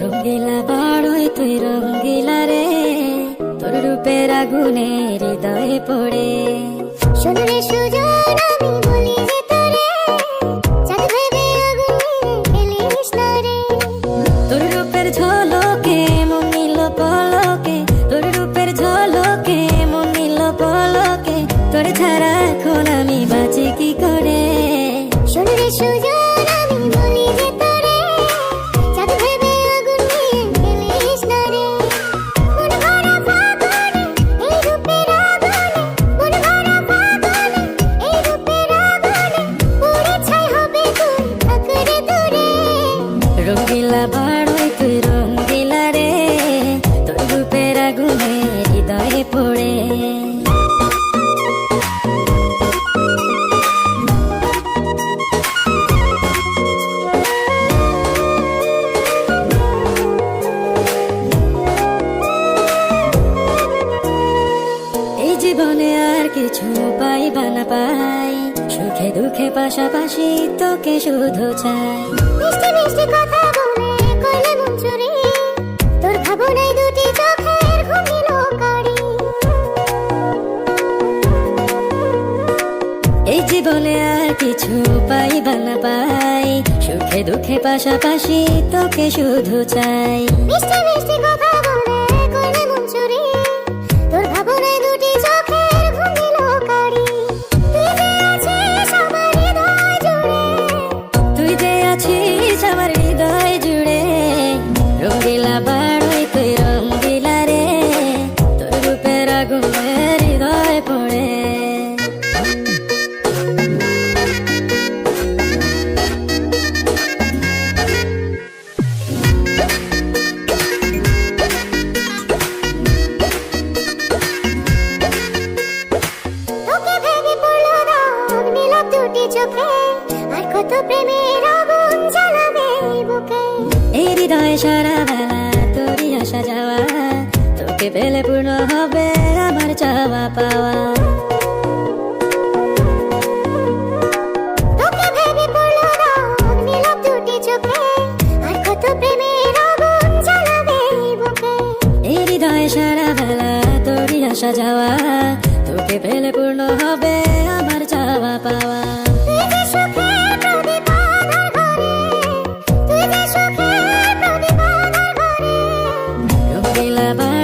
রঙ্গিলা বাড়ই তুই রঙ্গিলা রে, তোর রূপের আগুনে হৃদয়ে পড়ে। শোন রে সুজন, আমি বলি যে তোরে, চাঁদ ভেবে আগুন নিয়ে খেলিস না রে। তোর রূপের ঝলকে মন নিল পলকে, তোর রূপের ঝলকে মন নিল পলকে, তোর ছাড়া এখন আমি বাঁচি কি করে। শোন রে সুজন, আমি বলি যে তোরে, চাঁদ ভেবে আগুন নিয়ে খেলিস না রে। মন ভরা ফাগুনে, এই রূপের আগুনে, মন ভরা ফাগুনে, এই রূপের আগুনে, পুড়ে ছাই হবে তুই থাক রে দূরে। রঙ্গিলা বাড়ই তুই রঙ্গিলা রে, তোর রূপের আগুনে হৃদয়ে পড়ে। এই জীবনে আর কিছু পাইবা না পাই, সুখে দুঃখে পাশাপাশি তোকে শুধু চাই। মিষ্টি মিষ্টি কথা বলে করলে মন চুরি, তোর ভাবনায় দুটি চোখের ঘুম নিল কারি। এই জীবনে আর কিছু পাইবা না পাই, সুখে দুঃখে পাশাপাশি তোকে শুধু চাই। মিষ্টি মিষ্টি কথা বলে করলে মন চুরি, তোর ভাবনায় দুটি চোখের ঘুম নিল কারি। তুই যে আছিস আমার হৃদয় জুড়ে, রঙ্গিলা বাড়ই তুই রঙ্গিলা রে, তোর রূপের আগুনে হৃদয় পড়ে। তোকে ভেবে পড়লো দাগ নীলাভ দুটি চোখে, আর কত প্রেমের আগুন জ্বালাবে এই বুকে। এই হৃদয়ে সারা বেলা তোরই আসা যাওয়া, তোকে পেলে পূর্ণ হবে আমার চাওয়া পাওয়া। তোকে ভেবে পড়লো দাগ নীলাভ দুটি চোখে, আর কত প্রেমের আগুন জ্বালাবে এই বুকে। এই হৃদয়ে সারা বেলা তোরই আসা যাওয়া, তোকে পেলে পূর্ণ হবে আমার চাওয়া পাওয়া। তুই যে সুখের প্রদীপ আঁধার ঘরে, তুই যে সুখের প্রদীপ আঁধার ঘরে। রঙ্গিলা বাড়ই